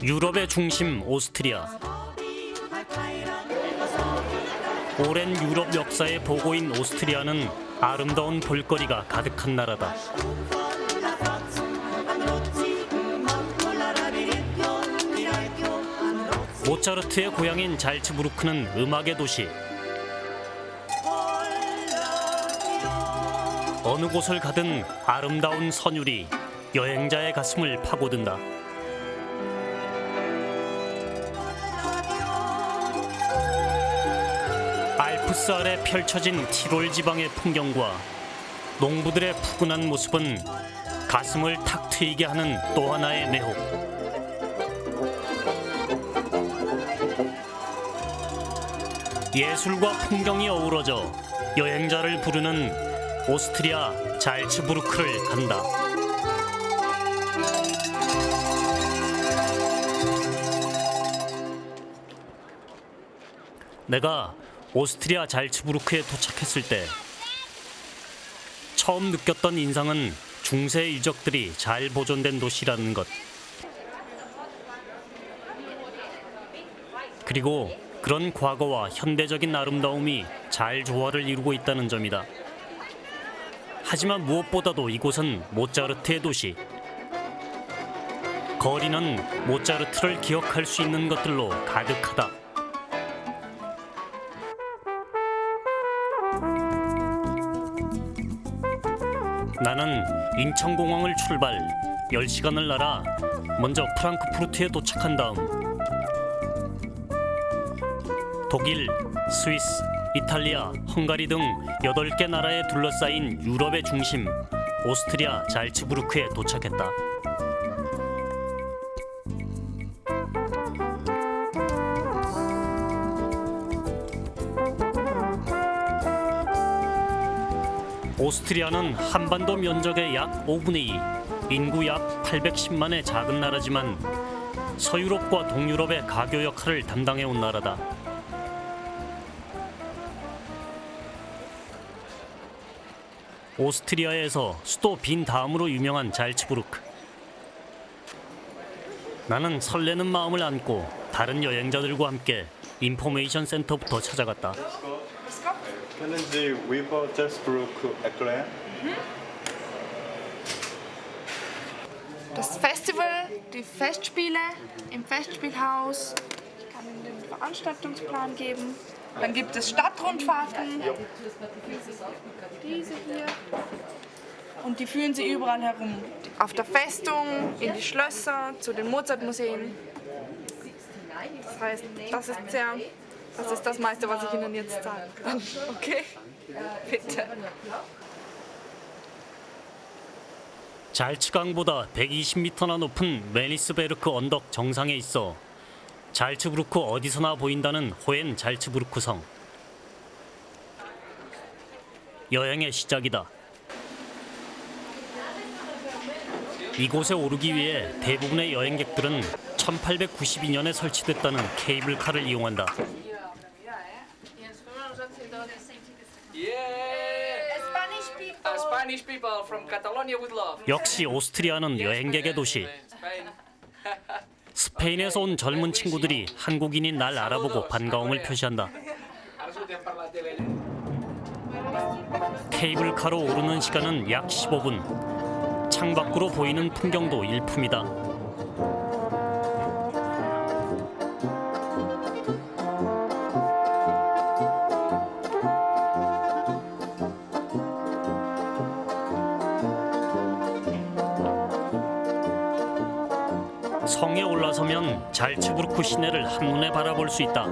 유럽의 중심 오스트리아. 오랜 유럽 역사의 보고인 오스트리아는 아름다운 볼거리가 가득한 나라다. 모차르트의 고향인 잘츠부르크는 음악의 도시. 어느 곳을 가든 아름다운 선율이 여행자의 가슴을 파고든다. 알프스 아래 펼쳐진 티롤 지방의 풍경과 농부들의 푸근한 모습은 가슴을 탁 트이게 하는 또 하나의 매혹. 예술과 풍경이 어우러져 여행자를 부르는 오스트리아 잘츠부르크를 간다. 내가 오스트리아 잘츠부르크에 도착했을 때 처음 느꼈던 인상은 중세 유적들이 잘 보존된 도시라는 것. 그리고 그런 과거와 현대적인 아름다움이 잘 조화를 이루고 있다는 점이다. 하지만 무엇보다도 이곳은 모차르트의 도시. 거리는 모차르트를 기억할 수 있는 것들로 가득하다. 나는 인천공항을 출발 10시간을 날아 먼저 프랑크푸르트에 도착한 다음 독일, 스위스, 이탈리아, 헝가리 등 8개 나라에 둘러싸인 유럽의 중심 오스트리아 잘츠부르크에 도착했다. 오스트리아는 한반도 면적의 약 5분의 2, 인구 약 810만의 작은 나라지만 서유럽과 동유럽의 가교 역할을 담당해온 나라다. 오스트리아에서 수도 빈 다음으로 유명한 잘츠부르크. 나는 설레는 마음을 안고 다른 여행자들과 함께 인포메이션 센터부터 찾아갔다. Kennen Sie Weber Salzburg erklären? Das Festival, die Festspiele im Festspielhaus. Ich kann Ihnen den Veranstaltungsplan geben. Dann gibt es Stadtrundfahrten. Diese hier. Und die führen Sie überall herum. Auf der Festung, in die Schlösser, zu den Mozart-Museen. Das heißt, das ist das meiste, was ich Ihnen jetzt sagen kann. Okay? Bitte. 잘츠강보다 120m나 높은 메니스베르크 언덕 정상에 있어 잘츠부르크 어디서나 보인다는 호엔 잘츠부르크 성. 여행의 시작이다. 이곳에 오르기 위해 대부분의 여행객들은 1892년에 설치됐다는 케이블카를 이용한다. Spanish people from Catalonia with love. 역시 오스트리아는 여행객의 도시. 스페인에서 온 젊은 친구들이 한국인인 날 알아보고 반가움을 표시한다. 케이블카로 오르는 시간은 약 15분. 창밖으로 보이는 풍경도 일품이다. 성에 올라서면 잘츠부르크 시내를 한눈에 바라볼 수 있다.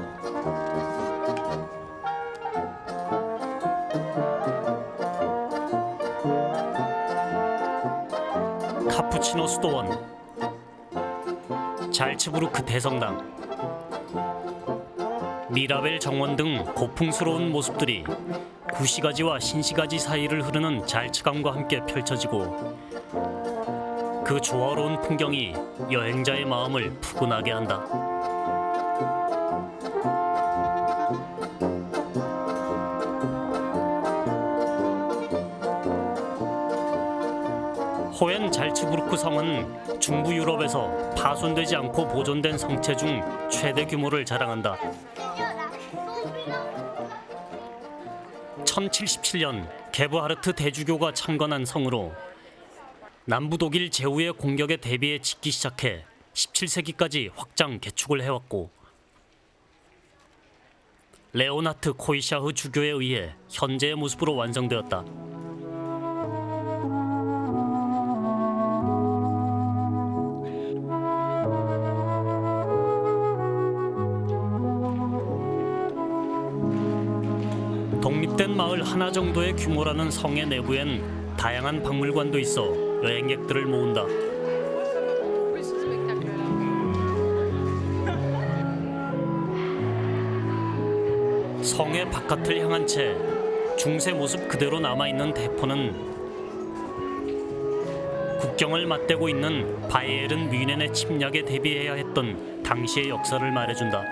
카푸치노 수도원, 잘츠부르크 대성당, 미라벨 정원 등 고풍스러운 모습들이 구시가지와 신시가지 사이를 흐르는 잘츠강과 함께 펼쳐지고 그 조화로운 풍경이 여행자의 마음을 푸근하게 한다. 호엔 잘츠 잘츠부르크 성은 중부 유럽에서 파손되지 않고 보존된 성체 중 최대 규모를 자랑한다. 1077년 게브하르트 대주교가 창건한 성으로 남부 독일 제후의 공격에 대비해 짓기 시작해 17세기까지 확장 개축을 해왔고 레오나트 코이샤흐 주교에 의해 현재의 모습으로 완성되었다. 독립된 마을 하나 정도의 규모라는 성의 내부엔 다양한 박물관도 있어 여행객들을 모은다. 성의 바깥을 향한 채 중세 모습 그대로 남아있는 대포는 국경을 맞대고 있는 바이에른 뮌헨의 침략에 대비해야 했던 당시의 역사를 말해준다.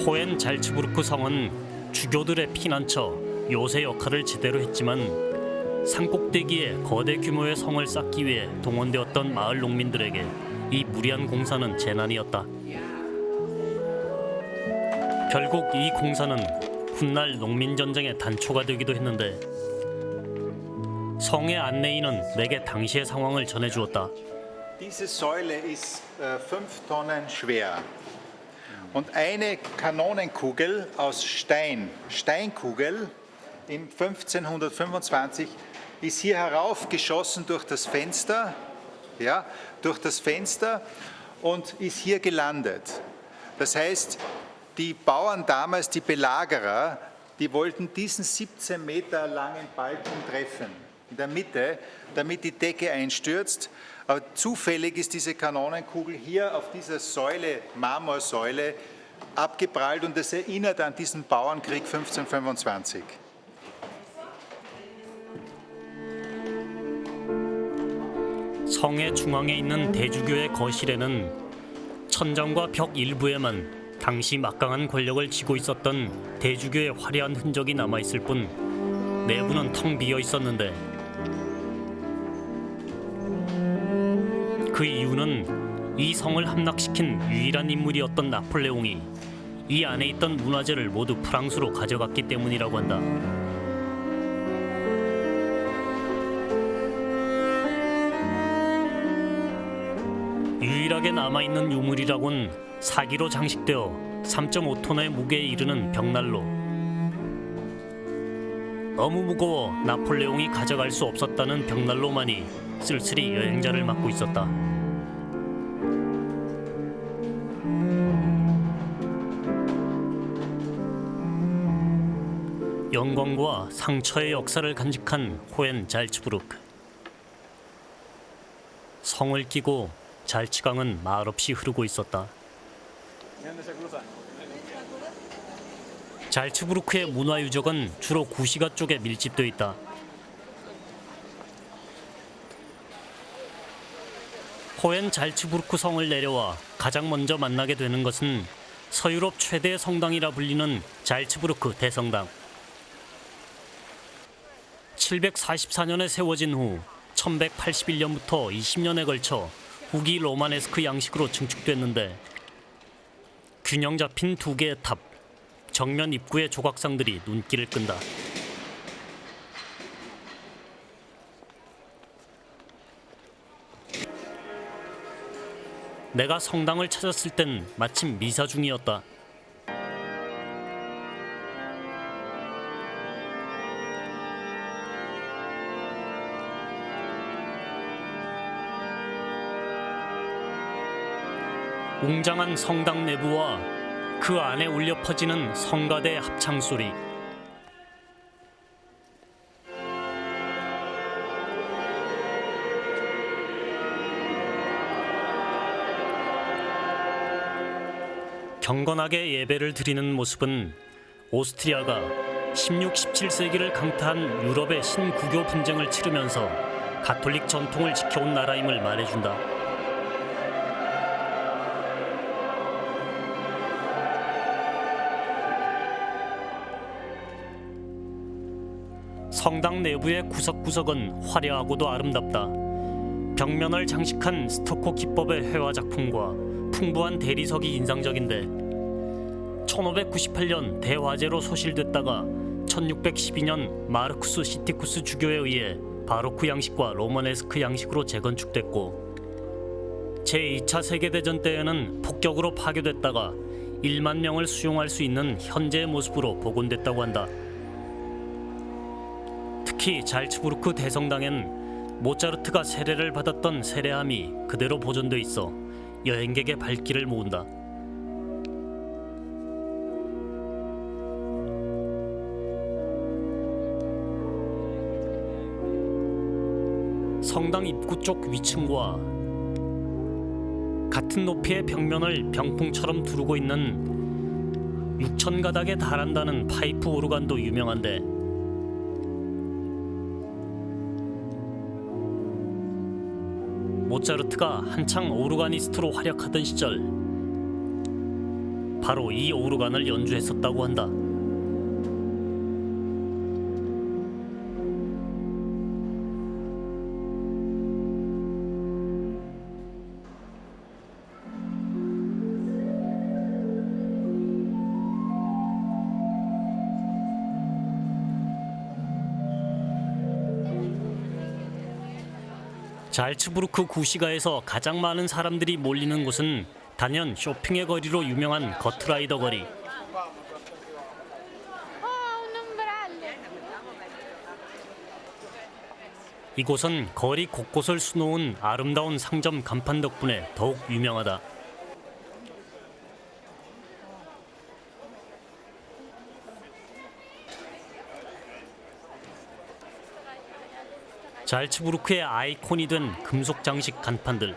호엔 잘츠부르크 성은 주교들의 피난처, 요새 역할을 제대로 했지만 산꼭대기에 거대 규모의 성을 쌓기 위해 동원되었던 마을 농민들에게 이 무리한 공사는 재난이었다. 결국 이 공사는 훗날 농민 전쟁의 단초가 되기도 했는데 성의 안내인은 내게 당시의 상황을 전해주었다. Diese Säule ist 5 Tonnen schwer. Und eine Kanonenkugel aus Steinkugel im 1525 ist hier heraufgeschossen durch das Fenster, und ist hier gelandet. Das heißt, die Bauern damals, die Belagerer, die wollten diesen 17 Meter langen Balken treffen, in der Mitte, damit die Decke einstürzt. Aber zufällig ist diese Kanonenkugel hier auf dieser Säule, Marmorsäule, abgeprallt und das erinnert an diesen Bauernkrieg 1525. 성의 중앙에 있는 대주교의 거실에는 천장과 벽 일부에만 당시 막강한 권력을 쥐고 있었던 대주교의 화려한 흔적이 남아있을 뿐 내부는 텅 비어 있었는데 그 이유는 이 성을 함락시킨 유일한 인물이었던 나폴레옹이 이 안에 있던 문화재를 모두 프랑스로 가져갔기 때문이라고 한다. 유일하게 남아있는 유물이라곤 사기로 장식되어 3.5톤의 무게에 이르는 벽난로. 너무 무거워 나폴레옹이 가져갈 수 없었다는 벽난로만이 쓸쓸히 여행자를 맡고 있었다. 영광과 상처의 역사를 간직한 호엔 잘츠부르크. 성을 끼고 잘츠강은 말없이 흐르고 있었다. 잘츠부르크의 문화 유적은 주로 구시가 쪽에 밀집되어 있다. 호엔 잘츠부르크 성을 내려와 가장 먼저 만나게 되는 것은 서유럽 최대 성당이라 불리는 잘츠부르크 대성당. 744년에 세워진 후 1181년부터 20년에 걸쳐 후기 로마네스크 양식으로 증축됐는데 균형 잡힌 두 개의 탑, 정면 입구의 조각상들이 눈길을 끈다. 내가 성당을 찾았을 땐 마침 미사 중이었다. 웅장한 성당 내부와 그 안에 울려 퍼지는 성가대 합창 소리. 경건하게 예배를 드리는 모습은 오스트리아가 16, 17세기를 강타한 유럽의 신구교 분쟁을 치르면서 가톨릭 전통을 지켜온 나라임을 말해준다. 성당 내부의 구석구석은 화려하고도 아름답다. 벽면을 장식한 스토코 기법의 회화 작품과 풍부한 대리석이 인상적인데 1598년 대화재로 소실됐다가 1612년 마르쿠스 시티쿠스 주교에 의해 바로크 양식과 로마네스크 양식으로 재건축됐고 제2차 세계대전 때에는 폭격으로 파괴됐다가 1만 명을 수용할 수 있는 현재의 모습으로 복원됐다고 한다. 특히 잘츠부르크 대성당엔 모차르트가 세례를 받았던 세례함이 그대로 보존돼 있어 여행객의 발길을 모은다. 성당 입구 쪽 위층과 같은 높이의 벽면을 병풍처럼 두르고 있는 6천 가닥에 달한다는 파이프 오르간도 유명한데 모차르트가 한창 오르가니스트로 활약하던 시절 바로 이 오르간을 연주했었다고 한다. 잘츠부르크 구시가에서 가장 많은 사람들이 몰리는 곳은 단연 쇼핑의 거리로 유명한 거트라이더 거리. 이곳은 거리 곳곳을 수놓은 아름다운 상점 간판 덕분에 더욱 유명하다. 잘츠부르크의 아이콘이 된 금속 장식 간판들.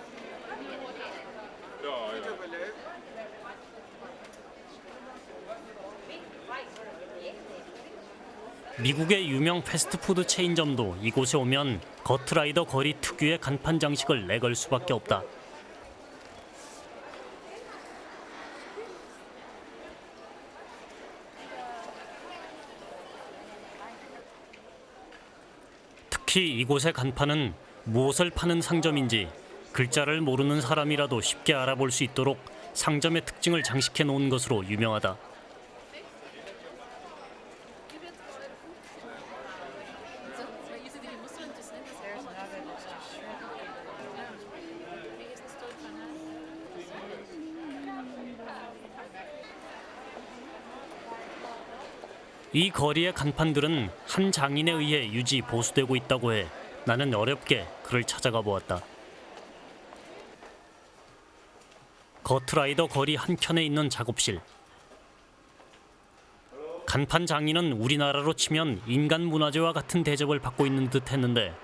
미국의 유명 패스트푸드 체인점도 이곳에 오면 거트라이더 거리 특유의 간판 장식을 내걸 수밖에 없다. 특히 이곳의 간판은 무엇을 파는 상점인지 글자를 모르는 사람이라도 쉽게 알아볼 수 있도록 상점의 특징을 장식해 놓은 것으로 유명하다. 이 거리의 간판들은 한 장인에 의해 유지 보수되고 있다고 해 나는 어렵게 그를 찾아가 보았다. 거트라이더 거리 한켠에 있는 작업실. 간판 장인은 우리나라로 치면 인간 문화재와 같은 대접을 받고 있는 듯 했는데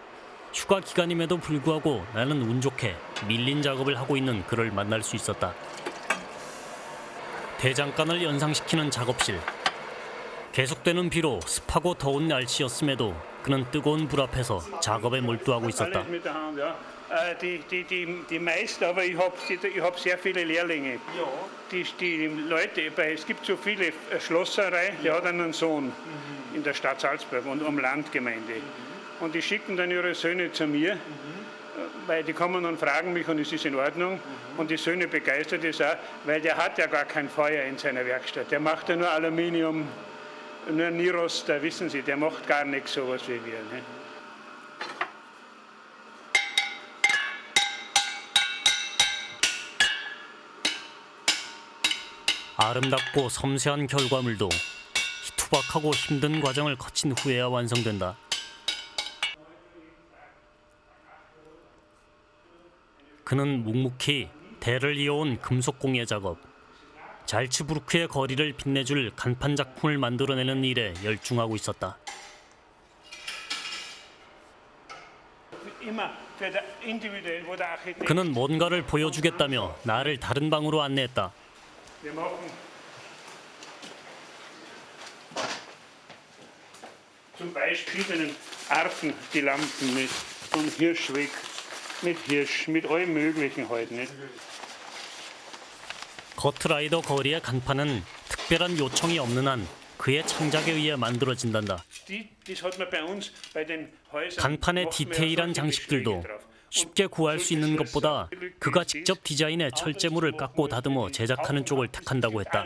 휴가 기간임에도 불구하고 나는 운 좋게 밀린 작업을 하고 있는 그를 만날 수 있었다. 대장간을 연상시키는 작업실. 계속되는 비로 습하고 더운 날씨였음에도 그는 뜨거운 불 앞에서 작업에 몰두하고 있었다. Alles mit der Hand, ja. Die meisten, aber ich hab sehr viele Lehrlinge. Die Leute, es gibt so viele Schlosserei, der hat einen Sohn in der Stadt Salzburg und am Landgemeinde. Und die schicken dann ihre Söhne zu mir, weil die kommen und fragen mich und es ist in Ordnung. Und die Söhne begeistert es auch, weil der hat ja gar kein Feuer in seiner Werkstatt. Der macht ja nur Aluminium, nur Niroster, wissen Sie, der macht gar nichts sowas wie wir. Ne? 아름답고 섬세한 결과물도 투박하고 힘든 과정을 거친 후에야 완성된다. 그는 묵묵히 대를 이어온 금속공예 작업, 잘츠부르크의 거리를 빛내줄 간판 작품을 만들어내는 일에 열중하고 있었다. 그는 뭔가를 보여주겠다며 나를 다른 방으로 안내했다. Wir machen zum Beispiel verschiedenen Arten die Lampen mit von Hirsch weg, mit Hirsch, mit allem Möglichen halt nicht. 거트라이더 거리의 간판은 특별한 요청이 없는 한 그의 창작에 의해 만들어진단다. Das hat man bei uns bei den Häusern. 간판의 macht man ja 디테일한 solche 장식들도 Beschläge drauf. 쉽게 구할 수 있는 것보다 그가 직접 디자인해 철제물을 깎고 다듬어 제작하는 쪽을 택한다고 했다.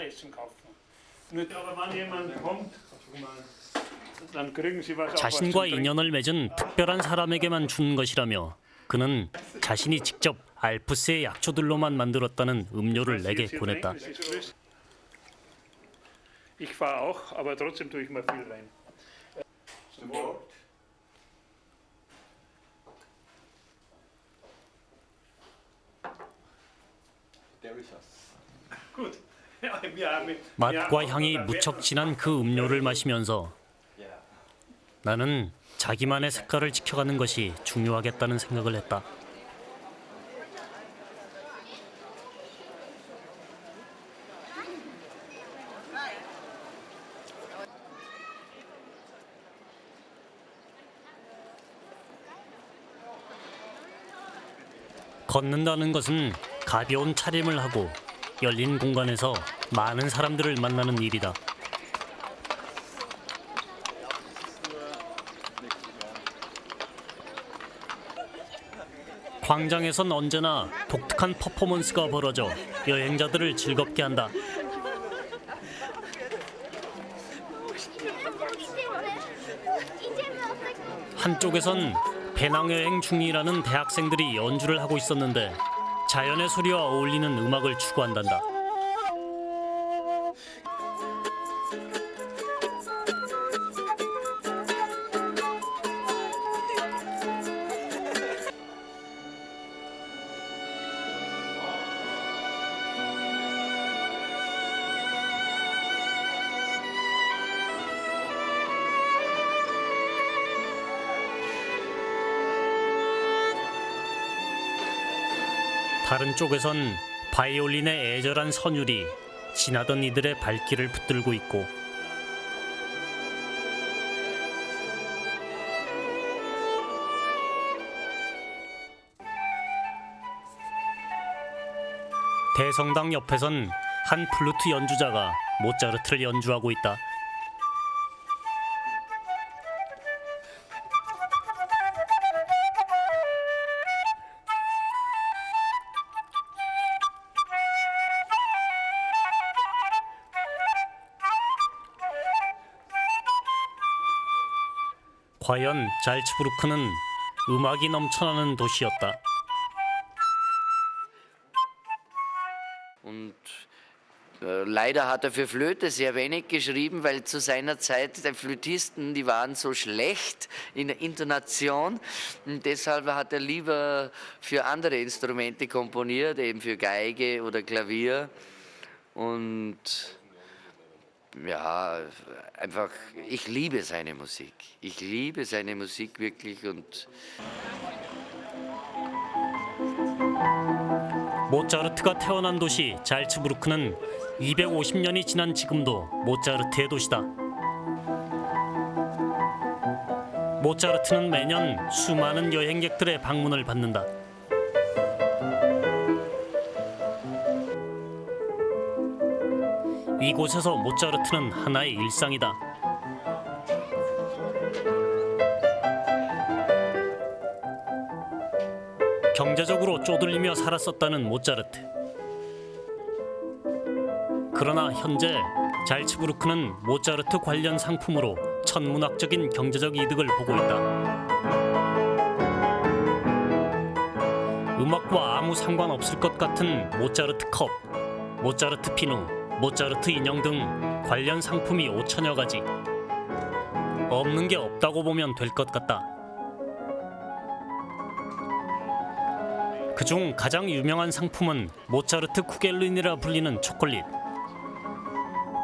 자신과 인연을 맺은 특별한 사람에게만 주는 것이라며 그는 자신이 직접 알프스의 약초들로만 만들었다는 음료를 내게 보냈다. Ich fahre auch, aber trotzdem tue ich mal viel rein. Gut. 맛과 향이 무척 진한 그 음료를 마시면서 나는 자기만의 색깔을 지켜가는 것이 중요하겠다는 생각을 했다. 걷는다는 것은 가벼운 차림을 하고 열린 공간에서 많은 사람들을 만나는 일이다. 광장에선 언제나 독특한 퍼포먼스가 벌어져 여행자들을 즐겁게 한다. 한쪽에선 배낭여행 중이라는 대학생들이 연주를 하고 있었는데 자연의 소리와 어울리는 음악을 추구한단다. 다른 쪽에선 바이올린의 애절한 선율이 지나던 이들의 발길을 붙들고 있고 대성당 옆에선 한 플루트 연주자가 모차르트를 연주하고 있다. 과연 잘츠부르크는 음악이 넘쳐나는 도시였다. Und leider hat er für Flöte sehr wenig geschrieben, weil zu seiner Zeit die Flötisten, die waren so schlecht in der Intonation. Und deshalb hat er lieber für andere Instrumente komponiert, eben für Geige oder Klavier. Und ja, einfach, ich liebe seine Musik. Ich liebe seine Musik wirklich und 모차르트가 태어난 도시 잘츠부르크는 250년이 지난 지금도 모차르트의 도시다. 모차르트는 매년 수많은 여행객들의 방문을 받는다. 이곳에서 모차르트는 하나의 일상이다. 경제적으로 쪼들리며 살았었다는 모차르트. 그러나 현재 잘츠부르크는 모차르트 관련 상품으로 천문학적인 경제적 이득을 보고 있다. 음악과 아무 상관없을 것 같은 모차르트 컵, 모차르트 피누, 모차르트 인형 등 관련 상품이 5천여 가지. 없는 게 없다고 보면 될 것 같다. 그중 가장 유명한 상품은 모차르트 쿠겔린이라 불리는 초콜릿.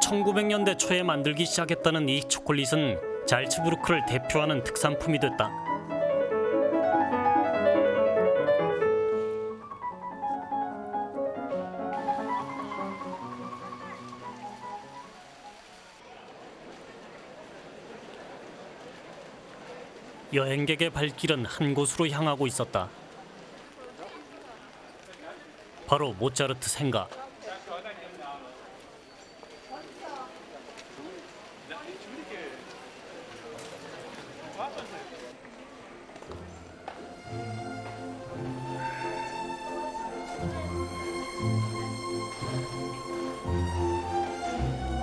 1900년대 초에 만들기 시작했다는 이 초콜릿은 잘츠부르크를 대표하는 특산품이 됐다. 여행객의 발길은 한 곳으로 향하고 있었다. 바로 모차르트 생가.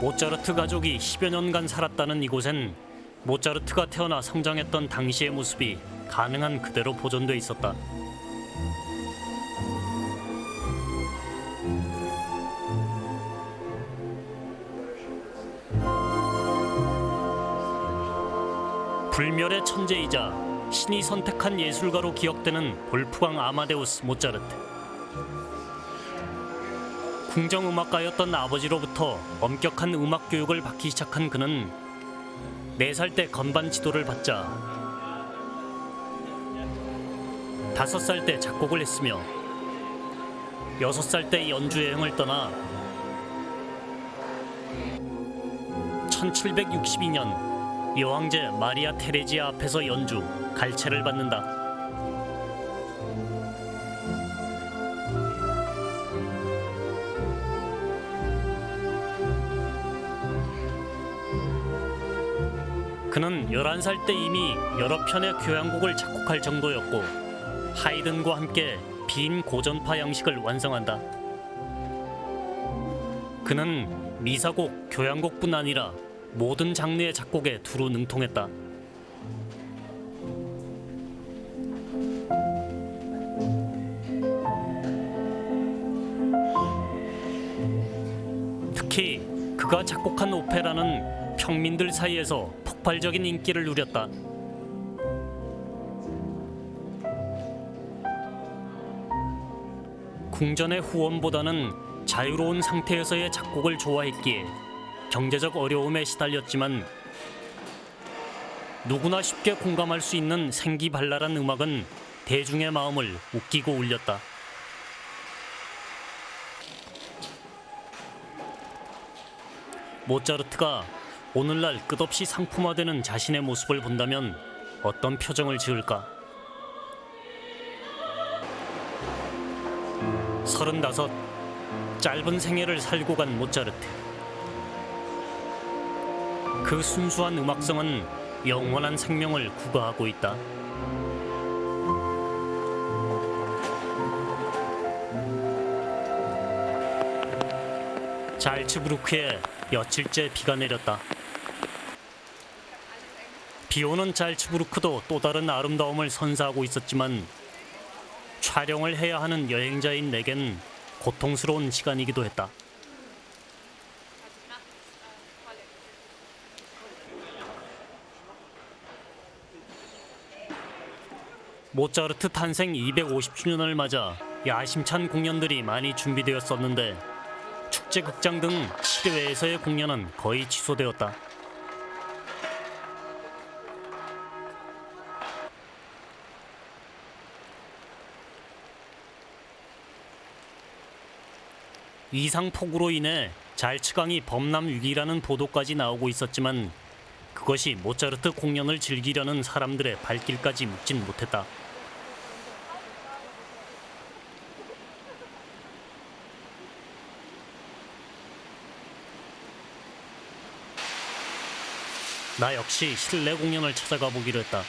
모차르트 가족이 10여 년간 살았다는 이곳엔 모차르트가 태어나 성장했던 당시의 모습이 가능한 그대로 보존돼 있었다. 불멸의 천재이자 신이 선택한 예술가로 기억되는 볼프강 아마데우스 모차르트. 궁정음악가였던 아버지로부터 엄격한 음악 교육을 받기 시작한 그는 4살 때 건반 지도를 받자 5살 때 작곡을 했으며 6살 때 연주 여행을 떠나 1762년 여왕제 마리아 테레지아 앞에서 연주, 갈채를 받는다. 그는 11살 때 이미 여러 편의 교향곡을 작곡할 정도였고 하이든과 함께 빈 고전파 양식을 완성한다. 그는 미사곡, 교향곡뿐 아니라 모든 장르의 작곡에 두루 능통했다. 특히 그가 작곡한 오페라는 평민들 사이에서 폭발적인 인기를 누렸다. 궁전의 후원보다는 자유로운 상태에서의 작곡을 좋아했기에 경제적 어려움에 시달렸지만 누구나 쉽게 공감할 수 있는 생기발랄한 음악은 대중의 마음을 웃기고 울렸다. 모차르트가 오늘날 끝없이 상품화되는 자신의 모습을 본다면 어떤 표정을 지을까? 35, 짧은 생애를 살고 간 모차르트. 그 순수한 음악성은 영원한 생명을 구가하고 있다. 잘츠부르크에 며칠째 비가 내렸다. 비오는 잘츠부르크도 또 다른 아름다움을 선사하고 있었지만 촬영을 해야 하는 여행자인 내겐 고통스러운 시간이기도 했다. 모차르트 탄생 250주년을 맞아 야심찬 공연들이 많이 준비되었었는데 축제 극장 등 실외에서의 공연은 거의 취소되었다. 이상폭우로 인해 잘츠강이 범람 위기라는 보도까지 나오고 있었지만 그것이 모차르트 공연을 즐기려는 사람들의 발길까지 묶진 못했다. 나 역시 실내 공연을 찾아가 보기로 했다.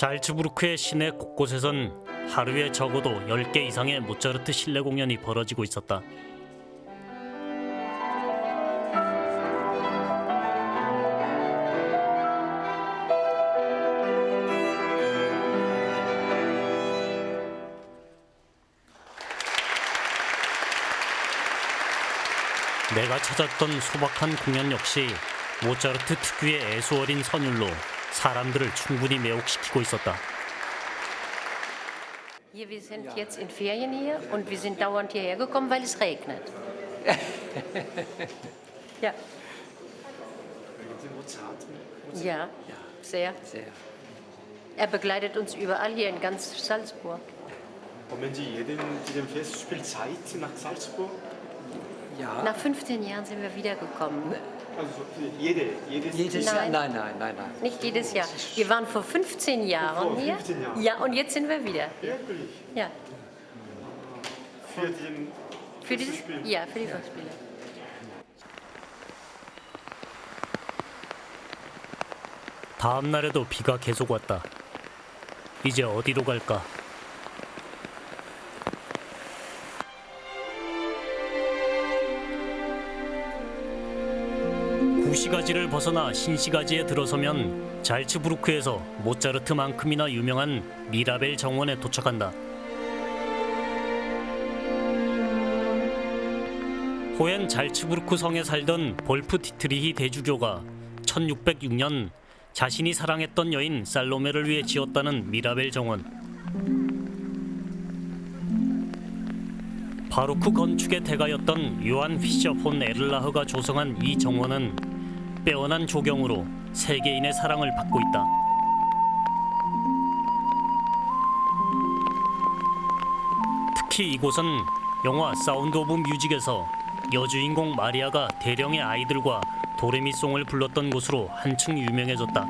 잘츠부르크의 시내 곳곳에선 하루에 적어도 10개 이상의 모차르트 실내 공연이 벌어지고 있었다. 내가 찾았던 소박한 공연 역시 모차르트 특유의 애수 어린 선율로 사람들을 충분히 매혹시키고 있었다. Hier, wir sind jetzt in Ferien hier und wir sind dauernd hierher gekommen, weil es regnet. Ja. Ja, sehr. Er begleitet uns überall hier in ganz Salzburg. Kommen Sie zu dem Festspielzeit nach Salzburg? Ja. Nach 15 Jahren sind wir wiedergekommen. Also jedes Jahr? Nein. Nein. Nicht jedes Jahr. Wir waren vor 15 Jahren Vor hier. 15 Jahren? Ja, und jetzt sind wir wieder hier. Wirklich? Ja. Für den Für die Festspiel? Ja, für die Festspiele. 다음 날에도 비가 계속 왔다. 이제 어디로 갈까? 구시가지를 벗어나 신시가지에 들어서면 잘츠부르크에서 모차르트만큼이나 유명한 미라벨 정원에 도착한다. 호엔 잘츠부르크 성에 살던 볼프 디트리히 대주교가 1606년 자신이 사랑했던 여인 살로메를 위해 지었다는 미라벨 정원. 바로크 건축의 대가였던 요한 피셔 폰 에를라흐가 조성한 이 정원은 빼어난 조경으로 세계인의 사랑을 받고 있다. 특히 이곳은 영화 사운드 오브 뮤직에서 여주인공 마리아가 대령의 아이들과 도레미송을 불렀던 곳으로 한층 유명해졌다.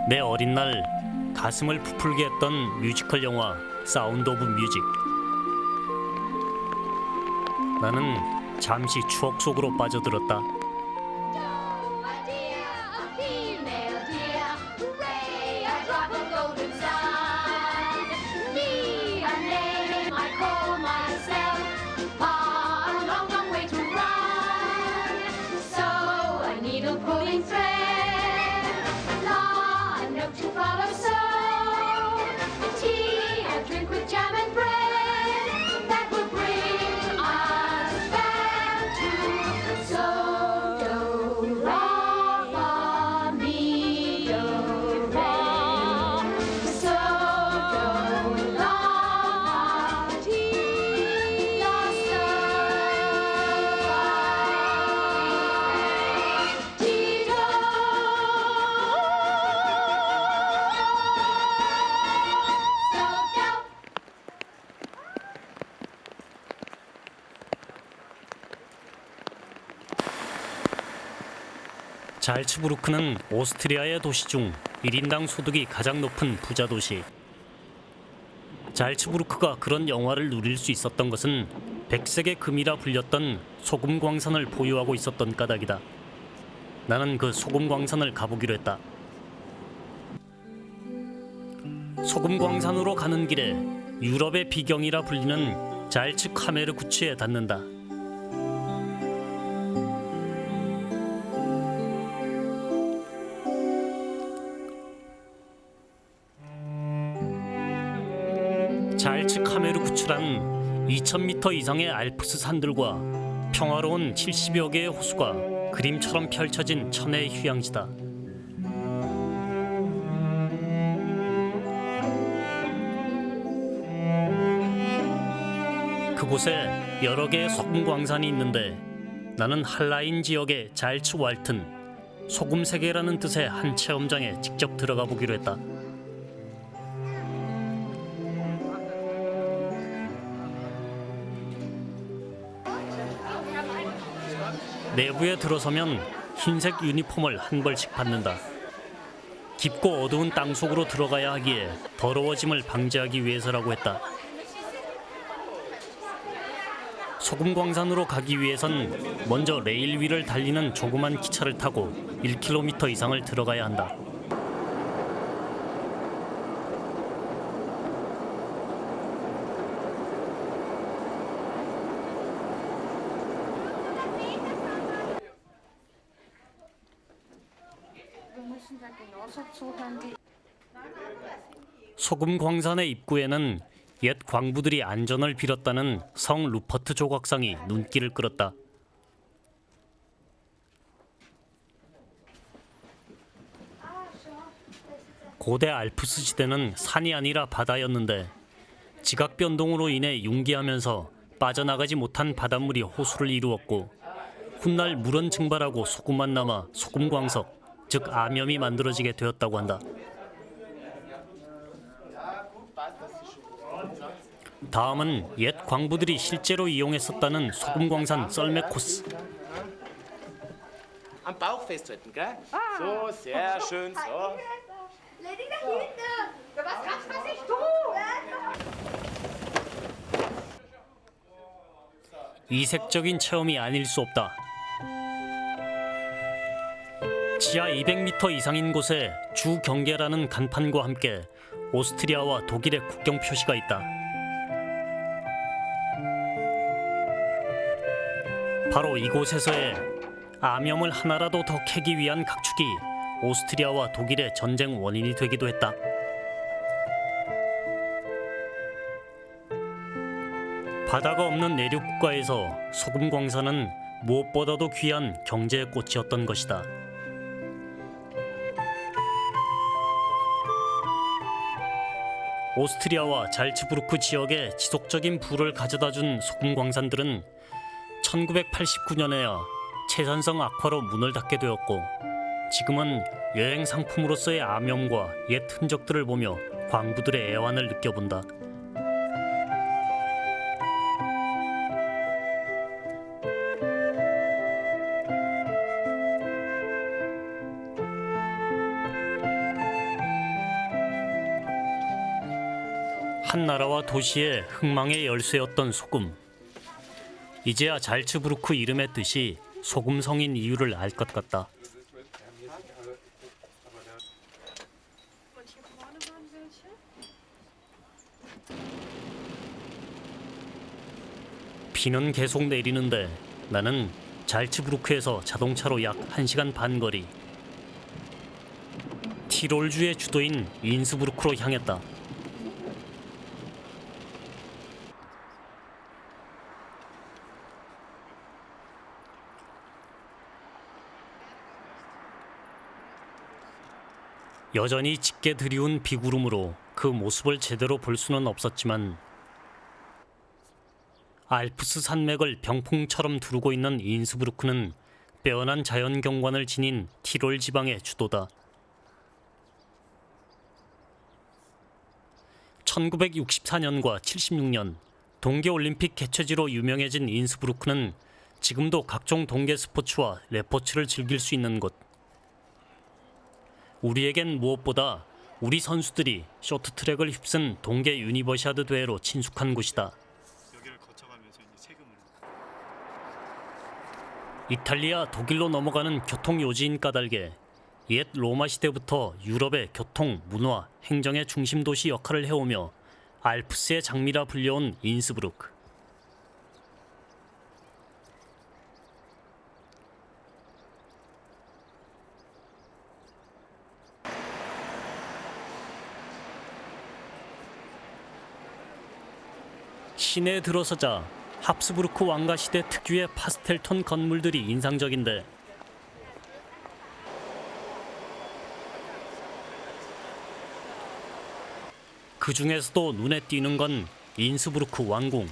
내 어린 날 가슴을 부풀게 했던 뮤지컬 영화 사운드 오브 뮤직. 나는 잠시 추억 속으로 빠져들었다. 잘츠부르크는 오스트리아의 도시 중 1인당 소득이 가장 높은 부자 도시. 잘츠부르크가 그런 영화를 누릴 수 있었던 것은 백색의 금이라 불렸던 소금 광산을 보유하고 있었던 까닭이다. 나는 그 소금 광산을 가보기로 했다. 소금 광산으로 가는 길에 유럽의 비경이라 불리는 잘츠 카메르 구치에 닿는다. 잘츠 카메르 구치란 2000m 이상의 알프스 산들과 평화로운 70여 개의 호수가 그림처럼 펼쳐진 천혜의 휴양지다. 그곳에 여러 개의 소금 광산이 있는데 나는 한라인 지역의 잘츠 왈튼, 소금 세계라는 뜻의 한 체험장에 직접 들어가 보기로 했다. 내부에 들어서면 흰색 유니폼을 한 벌씩 받는다. 깊고 어두운 땅 속으로 들어가야 하기에 더러워짐을 방지하기 위해서라고 했다. 소금 광산으로 가기 위해선 먼저 레일 위를 달리는 조그만 기차를 타고 1km 이상을 들어가야 한다. 소금 광산의 입구에는 옛 광부들이 안전을 빌었다는 성 루퍼트 조각상이 눈길을 끌었다. 고대 알프스 지대는 산이 아니라 바다였는데 지각 변동으로 인해 융기하면서 빠져나가지 못한 바닷물이 호수를 이루었고 훗날 물은 증발하고 소금만 남아 소금광석, 즉 암염이 만들어지게 되었다고 한다. 다음은 옛 광부들이 실제로 이용했었다는 소금광산 썰매 코스. Am Bauch festhalten, gell? So, sehr schön, so. Lady da hinten! Was kannst du nicht tun? 이색적인 체험이 아닐 수 없다. 지하 200m 이상인 곳에 주 경계라는 간판과 함께 오스트리아와 독일의 국경 표시가 있다. 바로 이곳에서의 암염을 하나라도 더 캐기 위한 각축이 오스트리아와 독일의 전쟁 원인이 되기도 했다. 바다가 없는 내륙 국가에서 소금 광산은 무엇보다도 귀한 경제의 꽃이었던 것이다. 오스트리아와 잘츠부르크 지역에 지속적인 부를 가져다준 소금 광산들은 1989년에야 채산성 악화로 문을 닫게 되었고 지금은 여행 상품으로서의 암염과 옛 흔적들을 보며 광부들의 애환을 느껴본다. 한 나라와 도시의 흥망의 열쇠였던 소금. 이제야 잘츠부르크 이름의 뜻이 소금성인 이유를 알 것 같다. 비는 계속 내리는데 나는 잘츠부르크에서 자동차로 약 1시간 반 거리 티롤주의 주도인 인스부르크로 향했다. 여전히 짙게 드리운 비구름으로 그 모습을 제대로 볼 수는 없었지만 알프스 산맥을 병풍처럼 두르고 있는 인스부르크는 빼어난 자연 경관을 지닌 티롤 지방의 주도다. 1964년과 76년 동계올림픽 개최지로 유명해진 인스부르크는 지금도 각종 동계 스포츠와 레포츠를 즐길 수 있는 곳. 우리에겐 무엇보다 우리 선수들이 쇼트트랙을 휩쓴 동계 유니버시아드 대회로 친숙한 곳이다. 이탈리아, 독일로 넘어가는 교통 요지인 까닭에 옛 로마 시대부터 유럽의 교통, 문화, 행정의 중심 도시 역할을 해오며 알프스의 장미라 불려온 인스부르크. 시내에 들어서자 합스부르크 왕가 시대 특유의 파스텔톤 건물들이 인상적인데 그 중에서도 눈에 띄는 건 인스부르크 왕궁.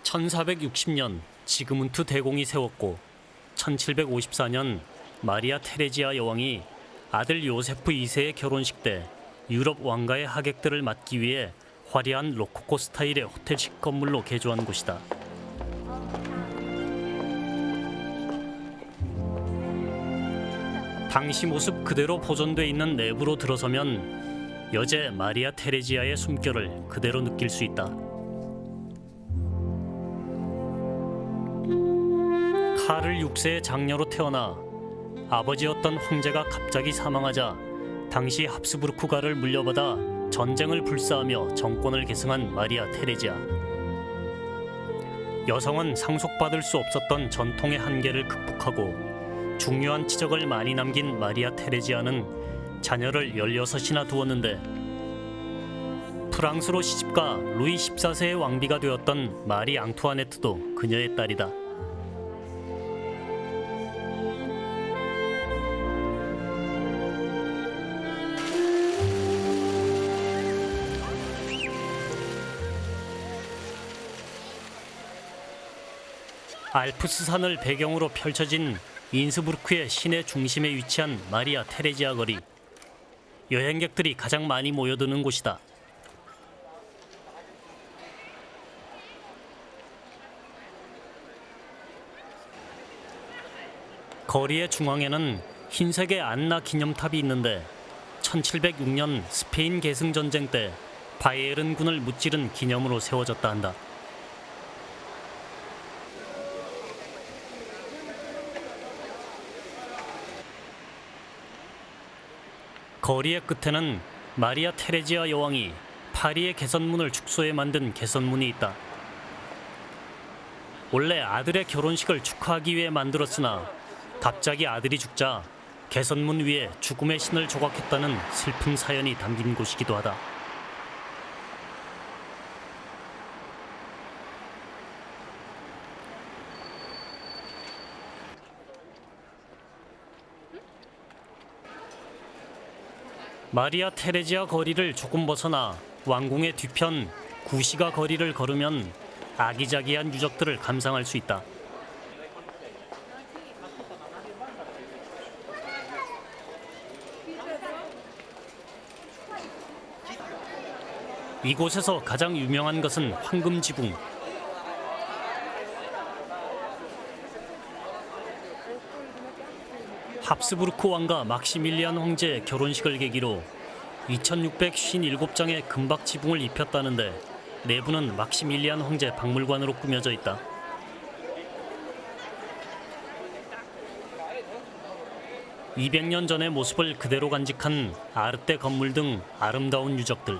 1460년 지그문트 대공이 세웠고 1754년 마리아 테레지아 여왕이 아들 요세프 2세의 결혼식 때 유럽 왕가의 하객들을 맞기 위해 화려한 로코코 스타일의 호텔식 건물로 개조한 곳이다. 당시 모습 그대로 보존돼 있는 내부로 들어서면 여제 마리아 테레지아의 숨결을 그대로 느낄 수 있다. 카를 6세의 장녀로 태어나 아버지였던 황제가 갑자기 사망하자 당시 합스부르크가를 물려받아 전쟁을 불사하며 정권을 계승한 마리아 테레지아. 여성은 상속받을 수 없었던 전통의 한계를 극복하고 중요한 치적을 많이 남긴 마리아 테레지아는 자녀를 16이나 두었는데 프랑스로 시집가 루이 14세의 왕비가 되었던 마리 앙투아네트도 그녀의 딸이다. 알프스산을 배경으로 펼쳐진 인스부르크의 시내 중심에 위치한 마리아 테레지아 거리. 여행객들이 가장 많이 모여드는 곳이다. 거리의 중앙에는 흰색의 안나 기념탑이 있는데 1706년 스페인 계승 전쟁 때 바이에른 군을 무찌른 기념으로 세워졌다 한다. 거리의 끝에는 마리아 테레지아 여왕이 파리의 개선문을 축소해 만든 개선문이 있다. 원래 아들의 결혼식을 축하하기 위해 만들었으나 갑자기 아들이 죽자 개선문 위에 죽음의 신을 조각했다는 슬픈 사연이 담긴 곳이기도 하다. 마리아 테레지아 거리를 조금 벗어나 왕궁의 뒤편 구시가 거리를 걸으면 아기자기한 유적들을 감상할 수 있다. 이곳에서 가장 유명한 것은 황금 지붕. 합스부르크 왕과 막시밀리안 황제의 결혼식을 계기로 2657장의 금박 지붕을 입혔다는데 내부는 막시밀리안 황제 박물관으로 꾸며져 있다. (200년) 전의 모습을 그대로 간직한 아르떼 건물 등 아름다운 유적들.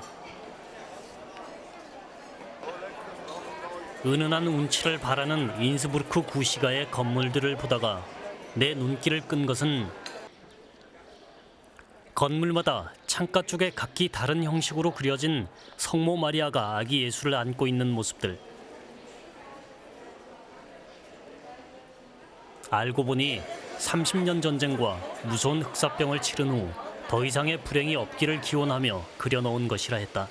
은은한 운치를 바라는 인스부르크 구시가의 건물들을 보다가 내 눈길을 끈 것은 건물마다 창가 쪽에 각기 다른 형식으로 그려진 성모 마리아가 아기 예수를 안고 있는 모습들. 알고 보니 30년 전쟁과 무서운 흑사병을 치른 후 더 이상의 불행이 없기를 기원하며 그려놓은 것이라 했다.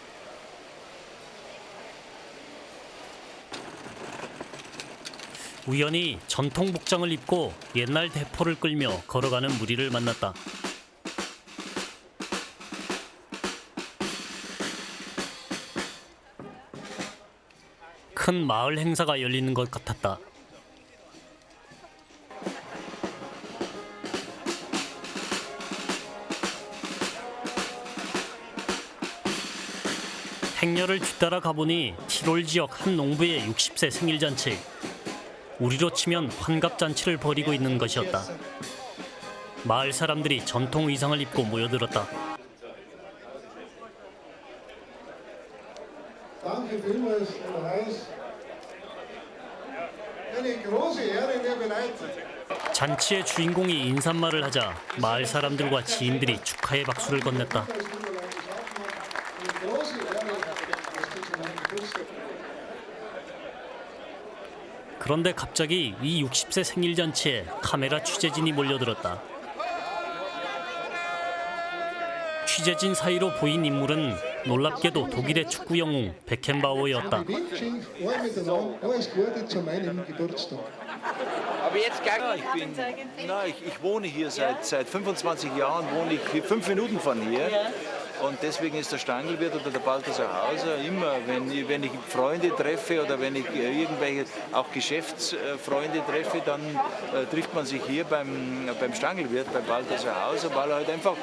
우연히 전통 복장을 입고 옛날 대포를 끌며 걸어가는 무리를 만났다. 큰 마을 행사가 열리는 것 같았다. 행렬을 뒤따라 가보니 티롤 지역 한 농부의 60세 생일잔치. 우리로 치면 환갑잔치를 벌이고 있는 것이었다. 마을 사람들이 전통 의상을 입고 모여들었다. 잔치의 주인공이 인사말을 하자 마을 사람들과 지인들이 축하의 박수를 건넸다. 그런데 갑자기 이 60세 생일잔치에 카메라 취재진이 몰려들었다. 취재진 사이로 보인 인물은 놀랍게도 독일의 축구 영웅 베켄바우어였다. Ich wohne hier seit 25 Jahren, wohne ich 5 Minuten von hier. Und deswegen ist der Stangelwirt oder der Balthasar Hauser immer, wenn ich Freunde treffe oder wenn ich irgendwelche auch Geschäftsfreunde treffe, dann trifft man sich hier beim Stangelwirt, beim Balthasar Hauser, weil halt einfach,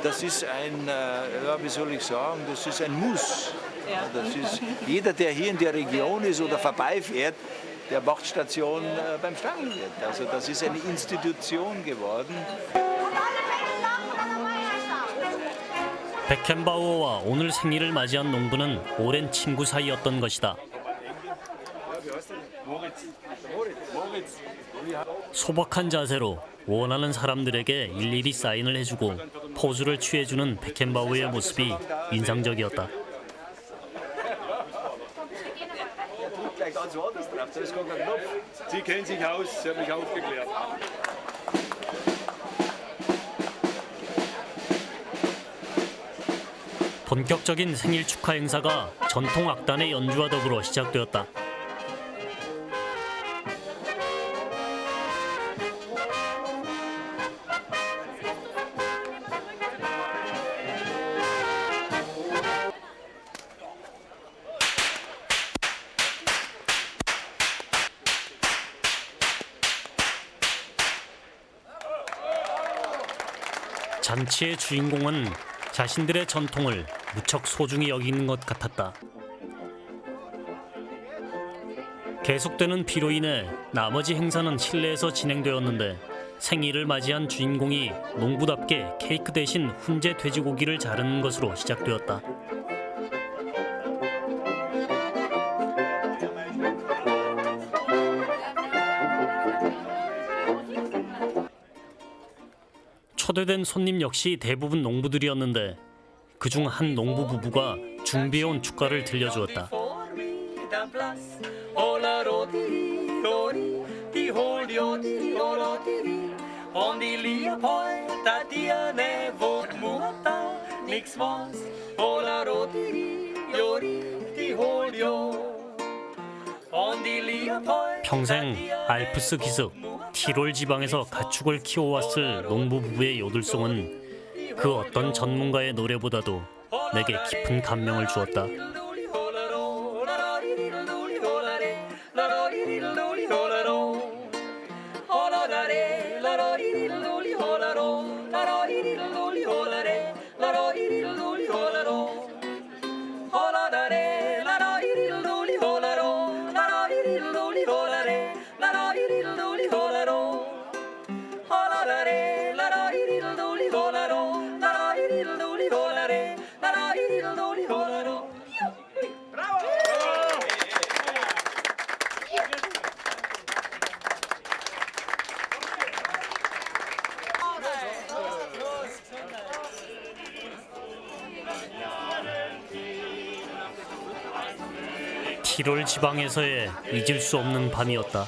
das ist ein, ja, wie soll ich sagen, das ist ein Muss. Das ist, jeder, der hier in der Region ist oder vorbeifährt, der macht Station beim Stangelwirt. Also das ist eine Institution geworden. 베켄바우어와 오늘 생일을 맞이한 농부는 오랜 친구 사이였던 것이다. 소박한 자세로 원하는 사람들에게 일일이 사인을 해주고 포즈를 취해주는 베켄바우의 모습이 인상적이었다. Sie kennen sich aus, Sie haben mich aufgeklärt. 본격적인 생일 축하 행사가 전통 악단의 연주와 더불어 시작되었다. 잔치의 주인공은 자신들의 전통을 무척 소중히 여기는 것 같았다. 계속되는 비로 인해 나머지 행사는 실내에서 진행되었는데 생일을 맞이한 주인공이 농부답게 케이크 대신 훈제 돼지고기를 자르는 것으로 시작되었다. 초대된 손님 역시 대부분 농부들이었는데 그중 한 농부 부부가 준비해온 축가를 들려주었다. 평생 알프스 기슭 티롤 지방에서 가축을 키워왔을 농부 부부의 요들송은 그 어떤 전문가의 노래보다도 내게 깊은 감명을 주었다. 티롤 지방에서의 잊을 수 없는 밤이었다.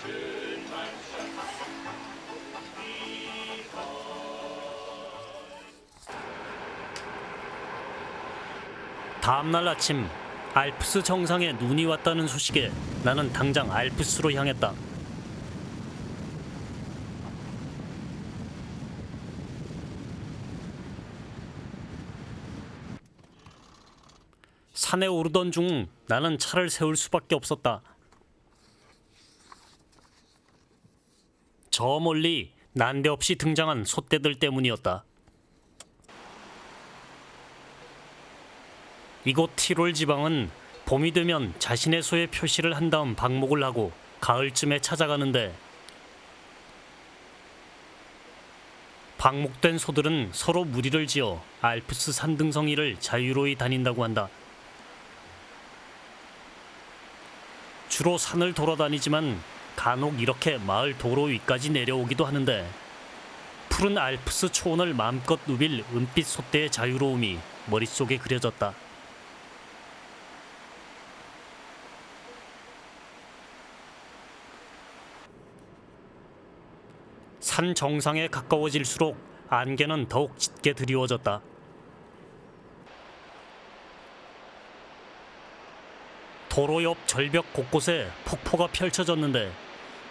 다음날 아침 알프스 정상에 눈이 왔다는 소식에 나는 당장 알프스로 향했다. 산에 오르던 중 나는 차를 세울 수밖에 없었다. 저 멀리 난데없이 등장한 솥대들 때문이었다. 이곳 티롤 지방은 봄이 되면 자신의 소에 표시를 한 다음 방목을 하고 가을쯤에 찾아가는데 방목된 소들은 서로 무리를 지어 알프스 산등성이를 자유로이 다닌다고 한다. 주로 산을 돌아다니지만 간혹 이렇게 마을 도로 위까지 내려오기도 하는데 푸른 알프스 초원을 마음껏 누빌 은빛 솥대의 자유로움이 머릿속에 그려졌다. 산 정상에 가까워질수록 안개는 더욱 짙게 드리워졌다. 도로 옆 절벽 곳곳에 폭포가 펼쳐졌는데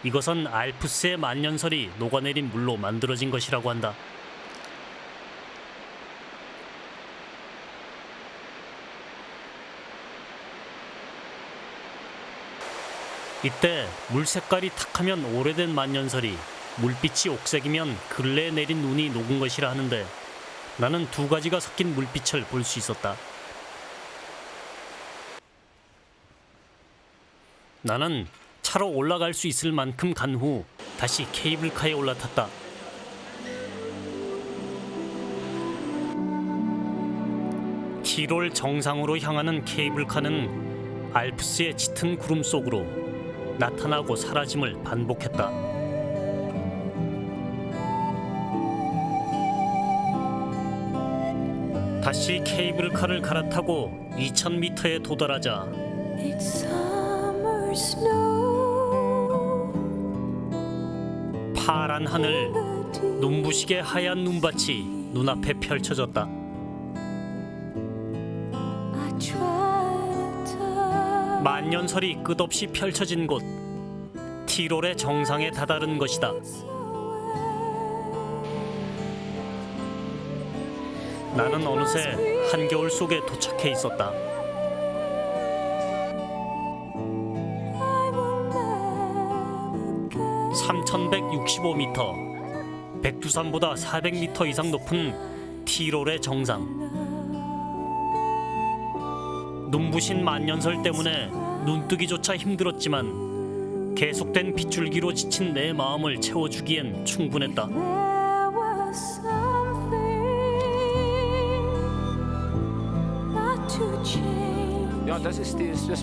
이것은 알프스의 만년설이 녹아내린 물로 만들어진 것이라고 한다. 이때 물 색깔이 탁하면 오래된 만년설이, 물빛이 옥색이면 근래에 내린 눈이 녹은 것이라 하는데 나는 두 가지가 섞인 물빛을 볼 수 있었다. 나는 차로 올라갈 수 있을 만큼 간 후 다시 케이블카에 올라탔다. 티롤 정상으로 향하는 케이블카는 알프스의 짙은 구름 속으로 나타나고 사라짐을 반복했다. 다시 케이블카를 갈아타고 2,000m에 도달하자 파란 하늘, 눈부시게 하얀 눈밭이 눈앞에 펼쳐졌다. 만년설이 끝없이 펼쳐진 곳, 티롤의 정상에 다다른 것이다. 나는 어느새 한겨울 속에 도착해 있었다. (3,165m) 백두산보다 400m 이상 높은 티롤의 정상. 눈부신 만년설 때문에 눈뜨기조차 힘들었지만 계속된 빗줄기로 지친 내 마음을 채워주기엔 충분했다. Ja, das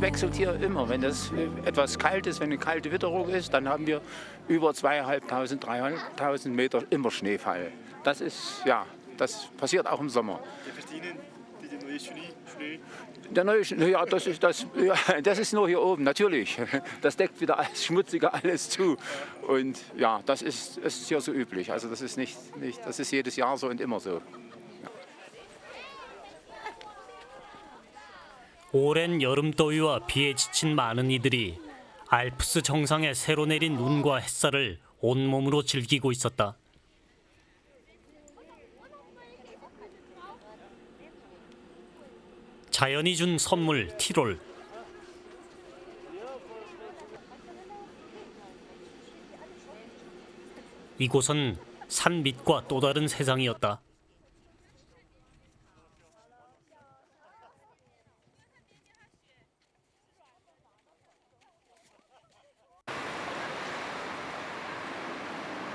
wechselt hier immer. Wenn es etwas kalt ist, wenn eine kalte Witterung ist, dann haben wir über 2.500, 3.000 Meter immer Schneefall. Das ist, ja, das passiert auch im Sommer. Der neue Schnee, ja, das ist nur hier oben, natürlich. Das deckt wieder alles Schmutzige, alles zu. Und ja, das ist hier so üblich. Also das ist das ist jedes Jahr so und immer so. 오랜 여름더위와 비에 지친 많은 이들이 알프스 정상에 새로 내린 눈과 햇살을 온몸으로 즐기고 있었다. 자연이 준 선물 티롤. 이곳은 산 밑과 또 다른 세상이었다.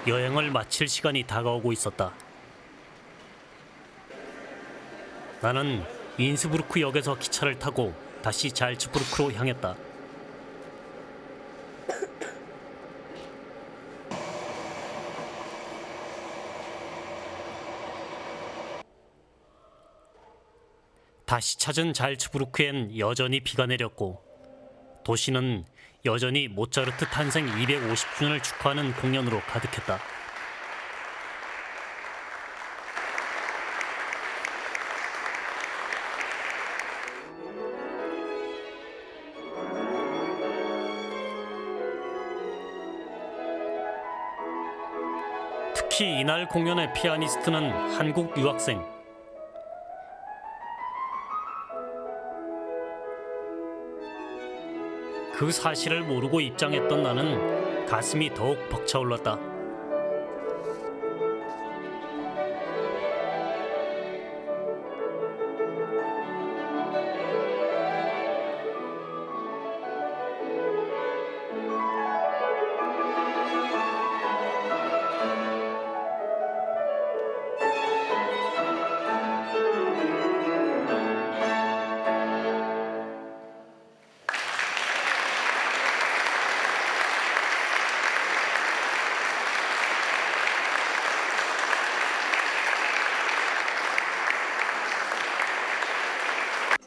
여행을 마칠 시간이 다가오고 있었다. 나는 인스부르크 역에서 기차를 타고 다시 잘츠부르크로 향했다. 다시 찾은 잘츠부르크엔 여전히 비가 내렸고 도시는 여전히 모차르트 탄생 250주년을 축하하는 공연으로 가득했다. 특히 이날 공연의 피아니스트는 한국 유학생. 그 사실을 모르고 입장했던 나는 가슴이 더욱 벅차올랐다.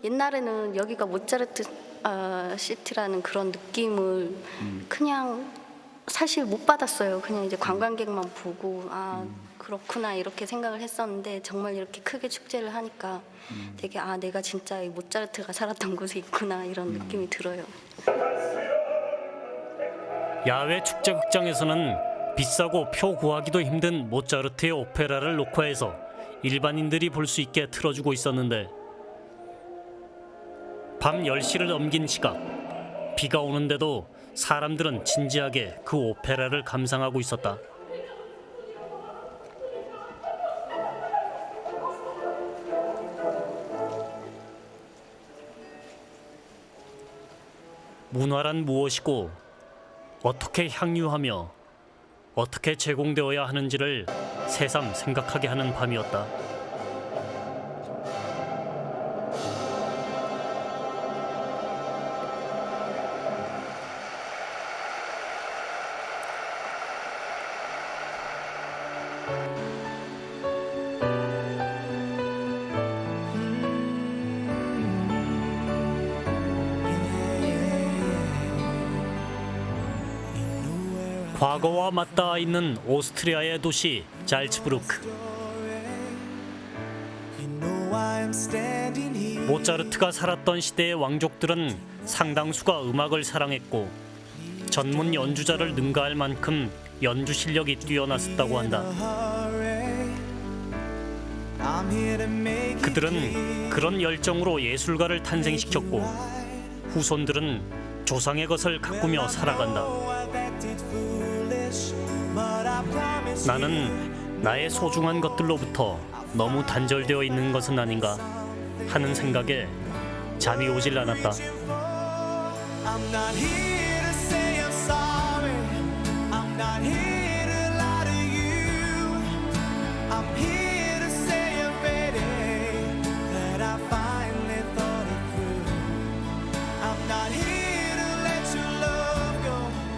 옛날에는 여기가 모차르트 시티라는 그런 느낌을 그냥 사실 못 받았어요. 그냥 이제 관광객만 보고 그렇구나 이렇게 생각을 했었는데 정말 이렇게 크게 축제를 하니까 되게 내가 진짜 이 모차르트가 살았던 곳에 있구나 이런 느낌이 들어요. 야외 축제 극장에서는 비싸고 표 구하기도 힘든 모차르트의 오페라를 녹화해서 일반인들이 볼 수 있게 틀어주고 있었는데 밤 10시를 넘긴 시각, 비가 오는데도 사람들은 진지하게 그 오페라를 감상하고 있었다. 문화란 무엇이고 어떻게 향유하며 어떻게 제공되어야 하는지를 새삼 생각하게 하는 밤이었다. 과거와 맞닿아 있는 오스트리아의 도시 잘츠부르크. 모차르트가 살았던 시대의 왕족들은 상당수가 음악을 사랑했고 전문 연주자를 능가할 만큼 연주 실력이 뛰어났었다고 한다. 그들은 그런 열정으로 예술가를 탄생시켰고 후손들은 조상의 것을 가꾸며 살아간다. 나는 나의 소중한 것들로부터 너무 단절되어 있는 것은 아닌가 하는 생각에 잠이 오질 않았다.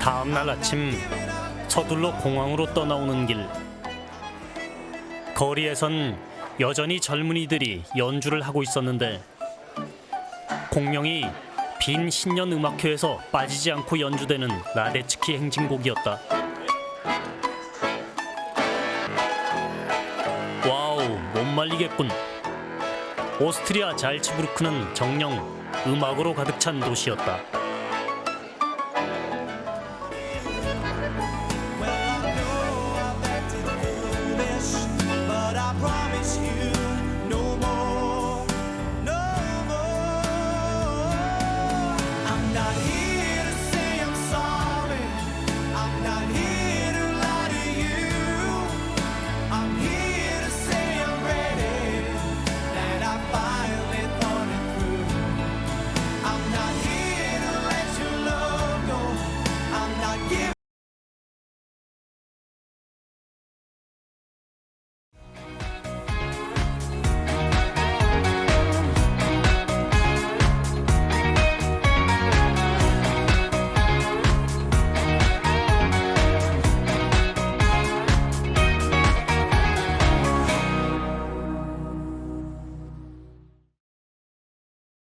다음 날 아침 서둘러 공항으로 떠나오는 길. 거리에선 여전히 젊은이들이 연주를 하고 있었는데 공명이 빈 신년 음악회에서 빠지지 않고 연주되는 라데츠키 행진곡이었다. 와우, 못 말리겠군. 오스트리아 잘츠부르크는 정녕 음악으로 가득 찬 도시였다.